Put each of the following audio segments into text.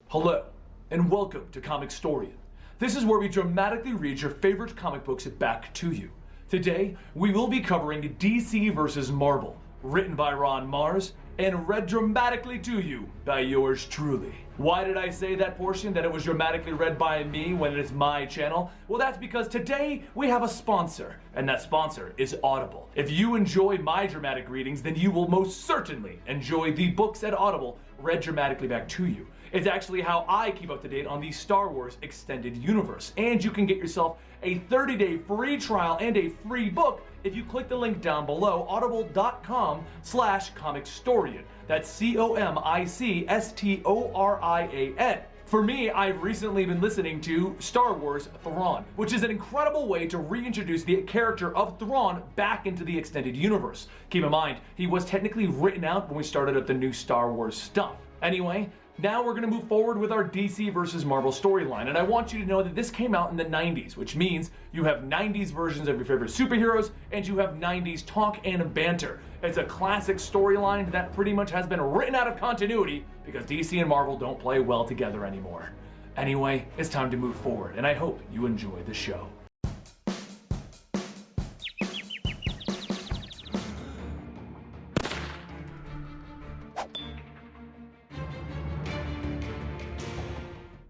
Hello, and welcome to Comicstorian. This is where we dramatically read your favorite comic books back to you. Today, we will be covering DC vs. Marvel, written by Ron Mars, and read dramatically to you by yours truly. Why did I say that portion, that it was dramatically read by me when it is my channel? Well, that's because today we have a sponsor, and that sponsor is Audible. If you enjoy my dramatic readings, then you will most certainly enjoy the books at Audible read dramatically back to you. It's actually how I keep up to date on the Star Wars extended universe. And you can get yourself a 30-day free trial and a free book if you click the link down below, audible.com/comicstorian. That's COMICSTORIAN. For me, I've recently been listening to Star Wars Thrawn, which is an incredible way to reintroduce the character of Thrawn back into the extended universe. Keep in mind, he was technically written out when we started up the new Star Wars stuff. Anyway, now we're going to move forward with our DC versus Marvel storyline, and I want you to know that this came out in the 90s, which means you have 90s versions of your favorite superheroes, and you have 90s talk and banter. It's a classic storyline that pretty much has been written out of continuity because DC and Marvel don't play well together anymore. Anyway, it's time to move forward, and I hope you enjoy the show.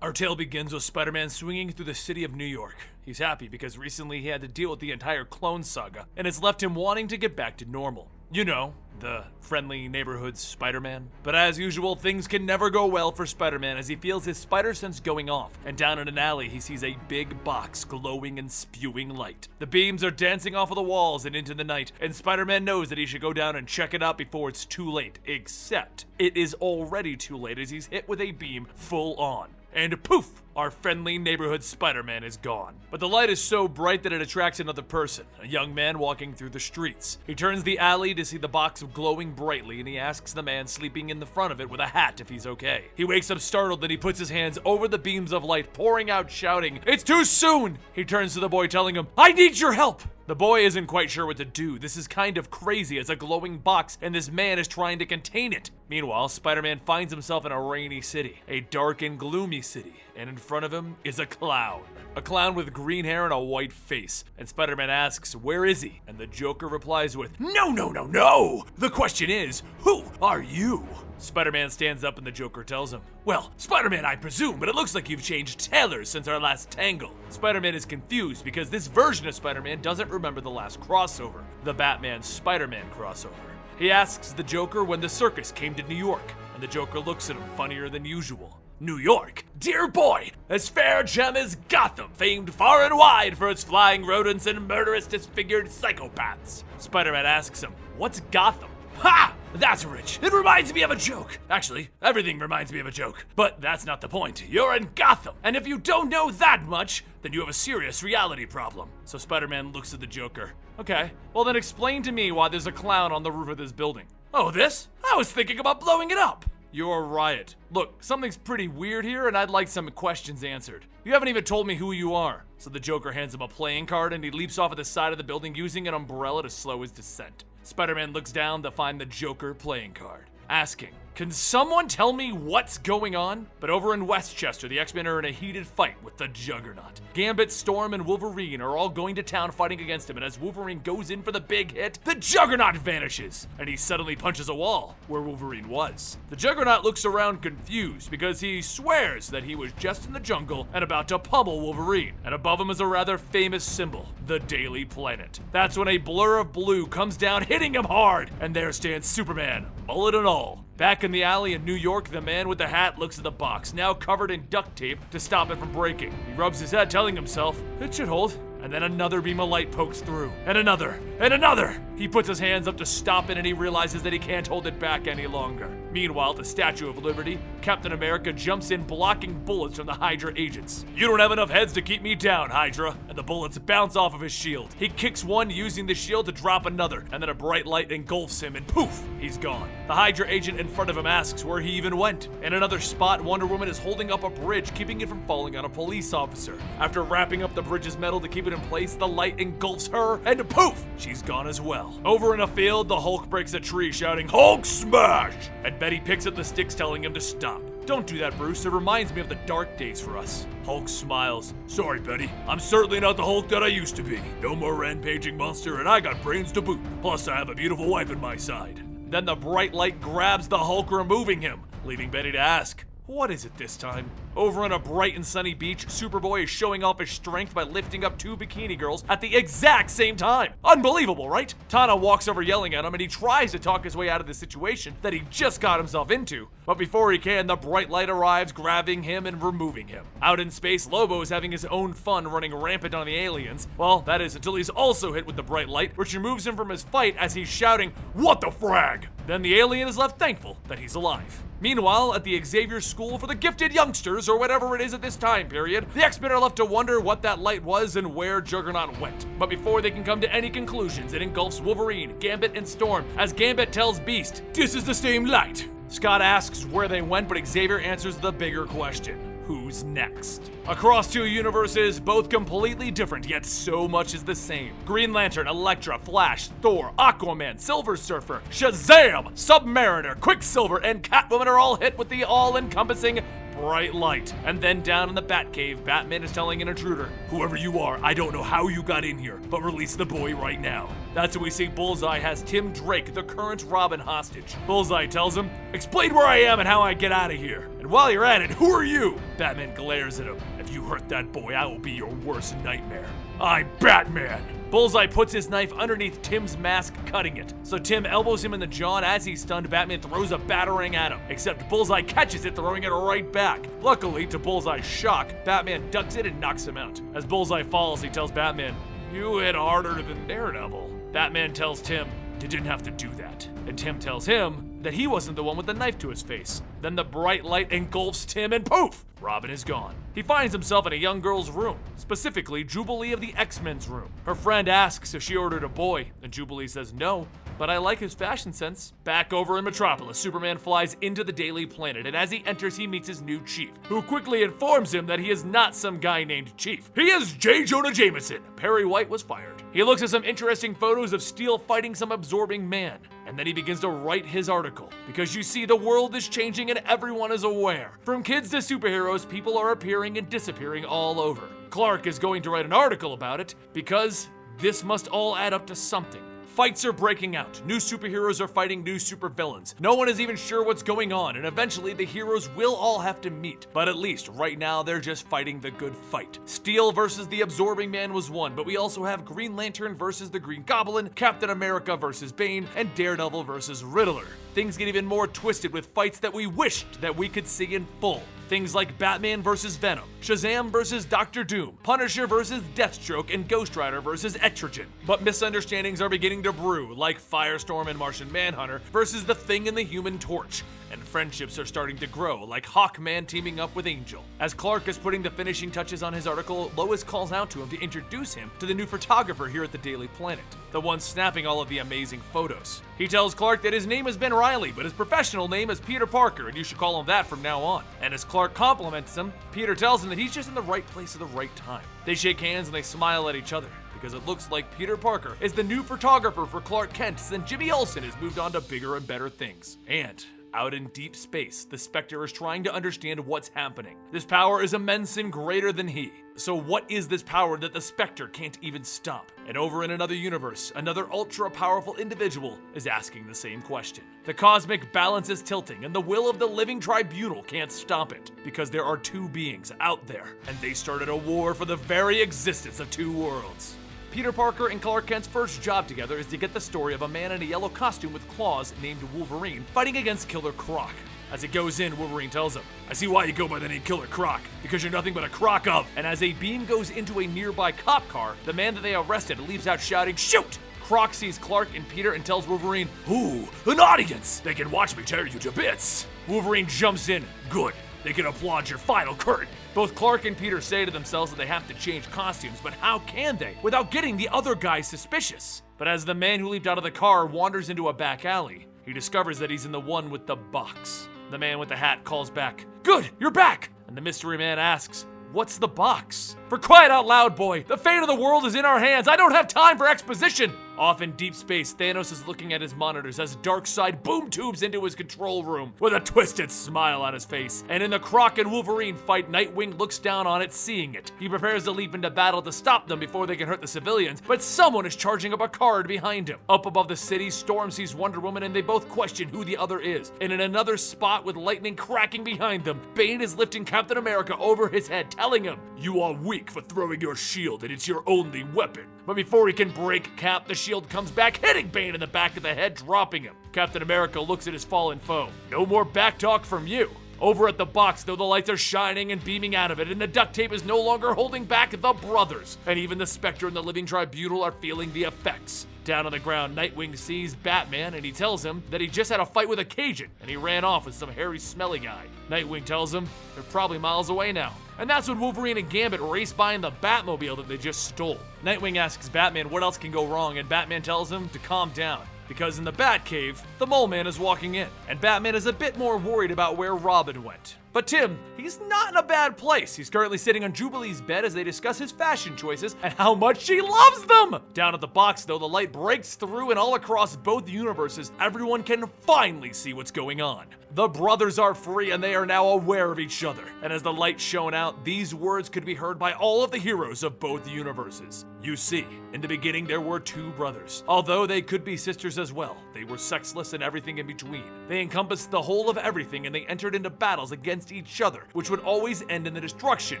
Our tale begins with Spider-Man swinging through the city of New York. He's happy because recently he had to deal with the entire clone saga, and it's left him wanting to get back to normal. You know, the friendly neighborhood Spider-Man. But as usual, things can never go well for Spider-Man as he feels his spider sense going off, and down in an alley he sees a big box glowing and spewing light. The beams are dancing off of the walls and into the night, and Spider-Man knows that he should go down and check it out before it's too late, except it is already too late as he's hit with a beam full on. And poof! Our friendly neighborhood Spider-Man is gone. But the light is so bright that it attracts another person, a young man walking through the streets. He turns the alley to see the box glowing brightly, and he asks the man sleeping in the front of it with a hat if he's okay. He wakes up startled, then he puts his hands over the beams of light, pouring out, shouting, "It's too soon!" He turns to the boy telling him, "I need your help!" The boy isn't quite sure what to do. This is kind of crazy as a glowing box and this man is trying to contain it. Meanwhile, Spider-Man finds himself in a rainy city, a dark and gloomy city, and in front of him is a clown. A clown with green hair and a white face. And Spider-Man asks, "Where is he?" And the Joker replies with, "No, no, no, no! The question is, who are you?" Spider-Man stands up and the Joker tells him, "Well, Spider-Man, I presume, but it looks like you've changed tailors since our last tangle." Spider-Man is confused because this version of Spider-Man doesn't remember the last crossover, the Batman-Spider-Man crossover. He asks the Joker when the circus came to New York, and the Joker looks at him funnier than usual. "New York? Dear boy, this fair gem is Gotham, famed far and wide for its flying rodents and murderous disfigured psychopaths." Spider-Man asks him, "What's Gotham?" "Ha! That's rich. It reminds me of a joke. Actually, everything reminds me of a joke. But that's not the point. You're in Gotham. And if you don't know that much, then you have a serious reality problem." So Spider-Man looks at the Joker. "Okay, well then explain to me why there's a clown on the roof of this building." "Oh, this? I was thinking about blowing it up." "You're a riot. Look, something's pretty weird here and I'd like some questions answered. You haven't even told me who you are." So the Joker hands him a playing card and he leaps off at the side of the building using an umbrella to slow his descent. Spider-Man looks down to find the Joker playing card, asking, "Can someone tell me what's going on?" But over in Westchester, the X-Men are in a heated fight with the Juggernaut. Gambit, Storm, and Wolverine are all going to town fighting against him, and as Wolverine goes in for the big hit, the Juggernaut vanishes, and he suddenly punches a wall where Wolverine was. The Juggernaut looks around confused because he swears that he was just in the jungle and about to pummel Wolverine, and above him is a rather famous symbol, the Daily Planet. That's when a blur of blue comes down, hitting him hard, and there stands Superman, bullet and all. Back in the alley in New York, the man with the hat looks at the box, now covered in duct tape to stop it from breaking. He rubs his head, telling himself, "It should hold." And then another beam of light pokes through, and another, and another! He puts his hands up to stop it and he realizes that he can't hold it back any longer. Meanwhile, at the Statue of Liberty, Captain America jumps in, blocking bullets from the Hydra agents. "You don't have enough heads to keep me down, Hydra!" And the bullets bounce off of his shield. He kicks one, using the shield to drop another, and then a bright light engulfs him, and poof, he's gone. The Hydra agent in front of him asks where he even went. In another spot, Wonder Woman is holding up a bridge, keeping it from falling on a police officer. After wrapping up the bridge's metal to keep it in place, the light engulfs her, and poof, she's gone as well. Over in a field, the Hulk breaks a tree, shouting, "Hulk smash!" And Betty picks up the sticks, telling him to stop. Don't do that, Bruce. It reminds me of the dark days for us. Hulk smiles. Sorry, Betty. I'm certainly not the Hulk that I used to be. No more rampaging monster, and I got brains to boot. Plus, I have a beautiful wife at my side. Then the bright light grabs the Hulk, removing him, leaving Betty to ask, what is it this time? Over on a bright and sunny beach, Superboy is showing off his strength by lifting up 2 bikini girls at the exact same time. Unbelievable, right? Tana walks over yelling at him, and he tries to talk his way out of the situation that he just got himself into. But before he can, the bright light arrives, grabbing him and removing him. Out in space, Lobo is having his own fun running rampant on the aliens. Well, that is until he's also hit with the bright light, which removes him from his fight as he's shouting, "What the frag?" Then the alien is left thankful that he's alive. Meanwhile, at the Xavier School for the Gifted Youngsters, or whatever it is at this time period, the X-Men are left to wonder what that light was and where Juggernaut went. But before they can come to any conclusions, it engulfs Wolverine, Gambit, and Storm, as Gambit tells Beast, "This is the same light." Scott asks where they went, but Xavier answers the bigger question. Who's next? Across 2 universes, both completely different, yet so much is the same. Green Lantern, Elektra, Flash, Thor, Aquaman, Silver Surfer, Shazam, Submariner, Quicksilver, and Catwoman are all hit with the all-encompassing bright light. And then down in the Batcave, Batman is telling an intruder, "Whoever you are, I don't know how you got in here, but release the boy right now." That's when we see Bullseye has Tim Drake, the current Robin, hostage. Bullseye tells him, "Explain where I am and how I get out of here. And while you're at it, who are you?" Batman glares at him. "If you hurt that boy, I will be your worst nightmare. I'm Batman." Bullseye puts his knife underneath Tim's mask, cutting it. So Tim elbows him in the jaw, and as he's stunned, Batman throws a batarang at him. Except Bullseye catches it, throwing it right back. Luckily, to Bullseye's shock, Batman ducks it and knocks him out. As Bullseye falls, he tells Batman, "You hit harder than Daredevil." Batman tells Tim, "You didn't have to do that." And Tim tells him that he wasn't the one with the knife to his face. Then the bright light engulfs Tim, and poof! Robin is gone. He finds himself in a young girl's room, specifically Jubilee of the X-Men's room. Her friend asks if she ordered a boy, and Jubilee says no, but I like his fashion sense. Back over in Metropolis, Superman flies into the Daily Planet, and as he enters, he meets his new chief, who quickly informs him that he is not some guy named Chief. He is J. Jonah Jameson. Perry White was fired. He looks at some interesting photos of Steel fighting some absorbing man, and then he begins to write his article. Because you see, the world is changing and everyone is aware. From kids to superheroes, people are appearing and disappearing all over. Clark is going to write an article about it because this must all add up to something. Fights are breaking out. New superheroes are fighting new supervillains. No one is even sure what's going on, and eventually the heroes will all have to meet. But at least right now they're just fighting the good fight. Steel versus the Absorbing Man was one, but we also have Green Lantern versus the Green Goblin, Captain America versus Bane, and Daredevil versus Riddler. Things get even more twisted with fights that we wished that we could see in full. Things like Batman versus Venom, Shazam versus Dr. Doom, Punisher versus Deathstroke, and Ghost Rider versus Etrigan. But misunderstandings are beginning to brew, like Firestorm and Martian Manhunter versus the Thing and the Human Torch. And friendships are starting to grow, like Hawkman teaming up with Angel. As Clark is putting the finishing touches on his article, Lois calls out to him to introduce him to the new photographer here at the Daily Planet, the one snapping all of the amazing photos. He tells Clark that his name is Ben Reilly, but his professional name is Peter Parker, and you should call him that from now on. And as Clark compliments him, Peter tells him that he's just in the right place at the right time. They shake hands and they smile at each other, because it looks like Peter Parker is the new photographer for Clark Kent, since Jimmy Olsen has moved on to bigger and better things. And out in deep space, the Spectre is trying to understand what's happening. This power is immense and greater than he. So what is this power that the Spectre can't even stop? And over in another universe, another ultra-powerful individual is asking the same question. The cosmic balance is tilting, and the will of the living tribunal can't stop it, because there are two beings out there, and they started a war for the very existence of two worlds. Peter Parker and Clark Kent's first job together is to get the story of a man in a yellow costume with claws named Wolverine fighting against Killer Croc. As it goes in, Wolverine tells him, "I see why you go by the name Killer Croc, because you're nothing but a croc of." And as a beam goes into a nearby cop car, the man that they arrested leaps out shouting, "Shoot!" Croc sees Clark and Peter and tells Wolverine, "Ooh, an audience! They can watch me tear you to bits." Wolverine jumps in, "Good. They can applaud your final curtain." Both Clark and Peter say to themselves that they have to change costumes, but how can they without getting the other guy suspicious? But as the man who leaped out of the car wanders into a back alley, he discovers that he's in the one with the box. The man with the hat calls back, "Good, you're back!" And the mystery man asks, "What's the box?" "For crying out loud, boy, the fate of the world is in our hands. I don't have time for exposition." Off in deep space, Thanos is looking at his monitors as Darkseid boom tubes into his control room with a twisted smile on his face. And in the Croc and Wolverine fight, Nightwing looks down on it, seeing it. He prepares to leap into battle to stop them before they can hurt the civilians, but someone is charging up a card behind him. Up above the city, Storm sees Wonder Woman and they both question who the other is. And in another spot with lightning cracking behind them, Bane is lifting Captain America over his head, telling him, "You are weak for throwing your shield and it's your only weapon." But before he can break Cap, the shield comes back, hitting Bane in the back of the head, dropping him. Captain America looks at his fallen foe. "No more back talk from you." Over at the box, though, the lights are shining and beaming out of it, and the duct tape is no longer holding back the brothers. And even the Spectre and the Living Tribunal are feeling the effects. Down on the ground, Nightwing sees Batman, and he tells him that he just had a fight with a Cajun, and he ran off with some hairy, smelly guy. Nightwing tells him they're probably miles away now. And that's when Wolverine and Gambit race by in the Batmobile that they just stole. Nightwing asks Batman what else can go wrong, and Batman tells him to calm down. Because in the Batcave, the Mole Man is walking in, and Batman is a bit more worried about where Robin went. But Tim, he's not in a bad place. He's currently sitting on Jubilee's bed as they discuss his fashion choices and how much she loves them! Down at the box, though, the light breaks through and all across both universes, everyone can finally see what's going on. The brothers are free and they are now aware of each other. And as the light shone out, these words could be heard by all of the heroes of both universes. You see, in the beginning there were two brothers. Although they could be sisters as well, they were sexless and everything in between. They encompassed the whole of everything and they entered into battles against each other, which would always end in the destruction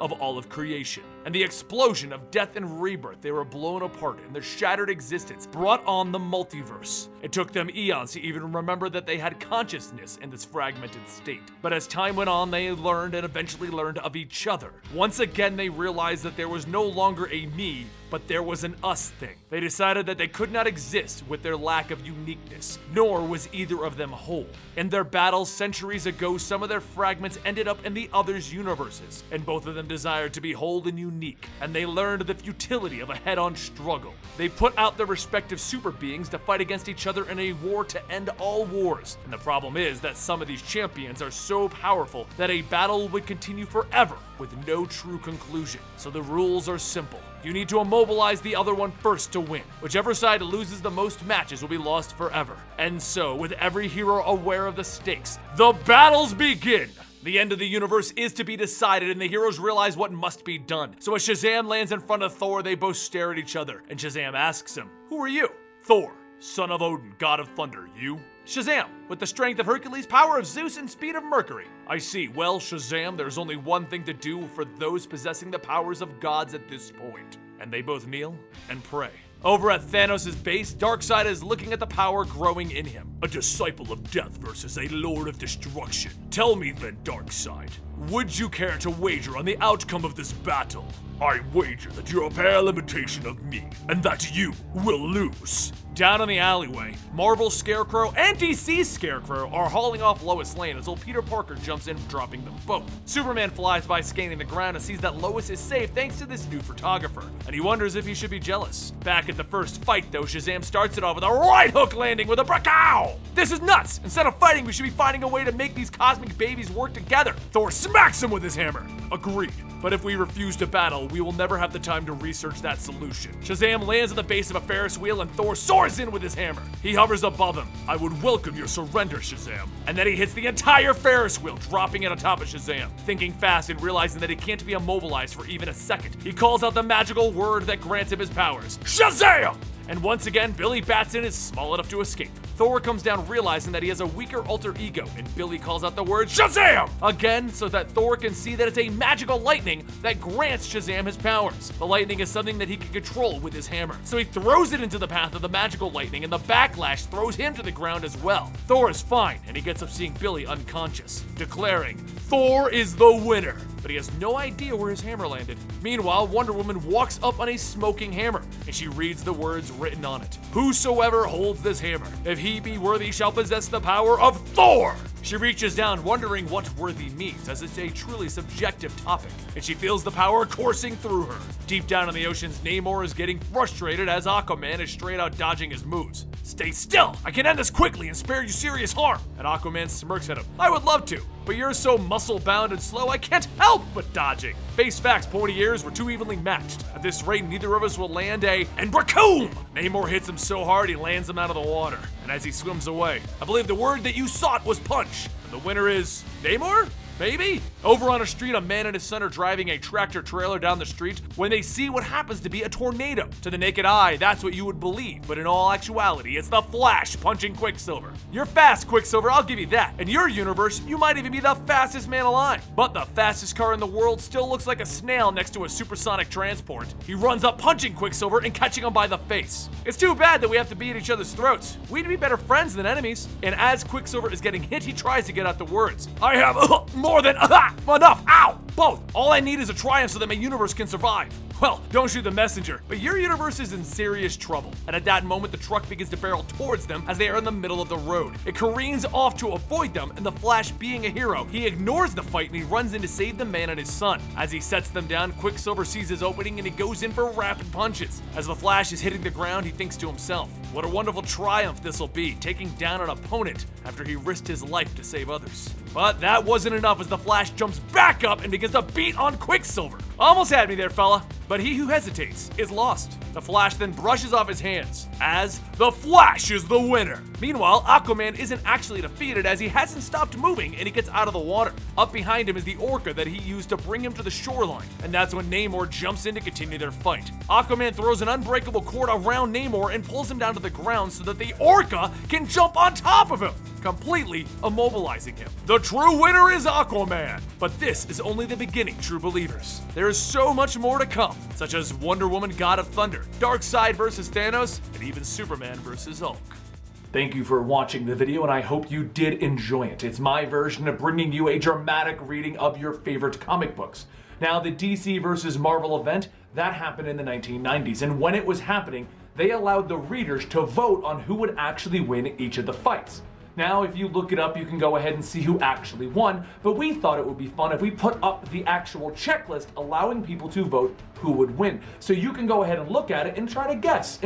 of all of creation. And the explosion of death and rebirth, they were blown apart and their shattered existence brought on the multiverse. It took them eons to even remember that they had consciousness in this fragmented state. But as time went on, they learned and eventually learned of each other. Once again, they realized that there was no longer a me, but there was an us thing. They decided that they could not exist with their lack of uniqueness, nor was either of them whole. In their battles centuries ago, some of their fragments ended up in the other's universes, and both of them desired to be whole and unique, and they learned the futility of a head-on struggle. They put out their respective super beings to fight against each other in a war to end all wars, and the problem is that some of these champions are so powerful that a battle would continue forever with no true conclusion. So the rules are simple. You need to immobilize the other one first to win. Whichever side loses the most matches will be lost forever. And so, with every hero aware of the stakes, the battles begin! The end of the universe is to be decided, and the heroes realize what must be done. So as Shazam lands in front of Thor, they both stare at each other, and Shazam asks him, "Who are you?" "Thor, son of Odin, god of thunder. You?" "Shazam, with the strength of Hercules, power of Zeus, and speed of Mercury." "I see. Well, Shazam, there's only one thing to do for those possessing the powers of gods at this point." And they both kneel and pray. Over at Thanos' base, Darkseid is looking at the power growing in him. "A disciple of death versus a lord of destruction. Tell me then, Darkseid, would you care to wager on the outcome of this battle?" "I wager that you're a pale imitation of me, and that you will lose." Down in the alleyway, Marvel's Scarecrow and DC's Scarecrow are hauling off Lois Lane as old Peter Parker jumps in, dropping them both. Superman flies by scanning the ground and sees that Lois is safe thanks to this new photographer, and he wonders if he should be jealous. Back at the first fight though, Shazam starts it off with a right hook landing with a bracow! "This is nuts! Instead of fighting, we should be finding a way to make these cosmic babies work together." Thor smacks him with his hammer. "Agreed. But if we refuse to battle, we will never have the time to research that solution." Shazam lands on the base of a Ferris wheel and Thor soars in with his hammer. He hovers above him. "I would welcome your surrender, Shazam." And then he hits the entire Ferris wheel, dropping it on top of Shazam. Thinking fast and realizing that he can't be immobilized for even a second, he calls out the magical word that grants him his powers. Shazam! And once again, Billy Batson is small enough to escape. Thor comes down realizing that he has a weaker alter ego, and Billy calls out the word Shazam! Again, so that Thor can see that it's a magical lightning that grants Shazam his powers. The lightning is something that he can control with his hammer. So he throws it into the path of the magical lightning, and the backlash throws him to the ground as well. Thor is fine, and he gets up seeing Billy unconscious, declaring, "Thor is the winner!" But he has no idea where his hammer landed. Meanwhile, Wonder Woman walks up on a smoking hammer, and she reads the words written on it. "Whosoever holds this hammer, if he be worthy, shall possess the power of Thor!" She reaches down, wondering what worthy means, as it's a truly subjective topic, and she feels the power coursing through her. Deep down in the oceans, Namor is getting frustrated as Aquaman is straight out dodging his moves. Stay still! I can end this quickly and spare you serious harm! And Aquaman smirks at him. I would love to, but you're so muscle-bound and slow I can't help but dodging. Face facts, pointy ears, we're too evenly matched. At this rate, neither of us will land and bracoom! Namor hits him so hard he lands him out of the water. And as he swims away, I believe the word that you sought was punch. And the winner is Namor? Maybe? Over on a street, a man and his son are driving a tractor trailer down the street when they see what happens to be a tornado. To the naked eye, that's what you would believe, but in all actuality, it's the Flash punching Quicksilver. You're fast, Quicksilver, I'll give you that. In your universe, you might even be the fastest man alive. But the fastest car in the world still looks like a snail next to a supersonic transport. He runs up punching Quicksilver and catching him by the face. It's too bad that we have to be at each other's throats. We'd be better friends than enemies. And as Quicksilver is getting hit, he tries to get out the words. I have more than enough, ow, both. All I need is a triumph so that my universe can survive. Well, don't shoot the messenger, but your universe is in serious trouble. And at that moment, the truck begins to barrel towards them as they are in the middle of the road. It careens off to avoid them, and the Flash, being a hero, he ignores the fight and he runs in to save the man and his son. As he sets them down, Quicksilver sees his opening and he goes in for rapid punches. As the Flash is hitting the ground, he thinks to himself, what a wonderful triumph this'll be, taking down an opponent after he risked his life to save others. But that wasn't enough as the Flash jumps back up and begins to beat on Quicksilver. Almost had me there, fella. But he who hesitates is lost. The Flash then brushes off his hands as the Flash is the winner. Meanwhile, Aquaman isn't actually defeated as he hasn't stopped moving and he gets out of the water. Up behind him is the orca that he used to bring him to the shoreline. And that's when Namor jumps in to continue their fight. Aquaman throws an unbreakable cord around Namor and pulls him down to the ground so that the orca can jump on top of him, completely immobilizing him. The true winner is Aquaman. But this is only the beginning, true believers. There is so much more to come, such as Wonder Woman, God of Thunder, Darkseid versus Thanos, and even Superman versus Hulk. Thank you for watching the video, and I hope you did enjoy it. It's my version of bringing you a dramatic reading of your favorite comic books. Now, the DC versus Marvel event, that happened in the 1990s, and when it was happening, they allowed the readers to vote on who would actually win each of the fights. Now, if you look it up, you can go ahead and see who actually won, but we thought it would be fun if we put up the actual checklist allowing people to vote who would win. So you can go ahead and look at it and try to guess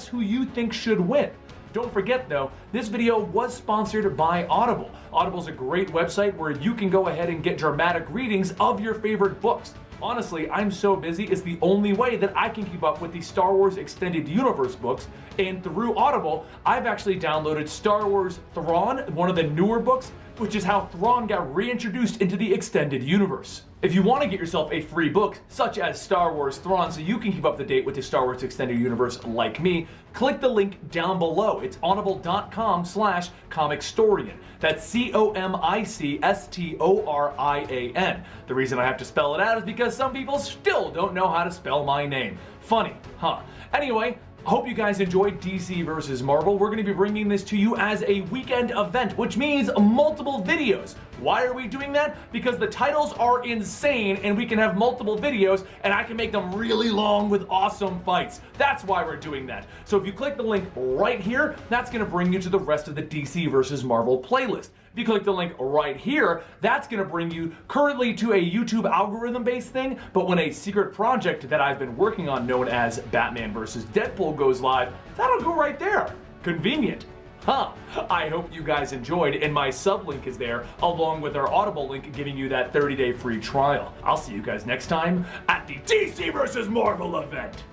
who you think should win. Don't forget though, this video was sponsored by Audible. Audible's a great website where you can go ahead and get dramatic readings of your favorite books. Honestly, I'm so busy, it's the only way that I can keep up with the Star Wars Extended Universe books, and through Audible, I've actually downloaded Star Wars Thrawn, one of the newer books, which is how Thrawn got reintroduced into the Extended Universe. If you want to get yourself a free book, such as Star Wars Thrawn, so you can keep up to date with the Star Wars Extended Universe like me, click the link down below. It's audible.com/Comicstorian. That's COMICSTORIAN. The reason I have to spell it out is because some people still don't know how to spell my name. Funny, huh? Anyway, I hope you guys enjoyed DC versus Marvel. We're going to be bringing this to you as a weekend event, which means multiple videos. Why are we doing that? Because the titles are insane and we can have multiple videos and I can make them really long with awesome fights. That's why we're doing that. So if you click the link right here, that's going to bring you to the rest of the DC versus Marvel playlist. If you click the link right here, that's going to bring you currently to a YouTube algorithm-based thing, but when a secret project that I've been working on known as Batman vs. Deadpool goes live, that'll go right there. Convenient. Huh. I hope you guys enjoyed, and my sub link is there, along with our Audible link giving you that 30-day free trial. I'll see you guys next time at the DC vs. Marvel event.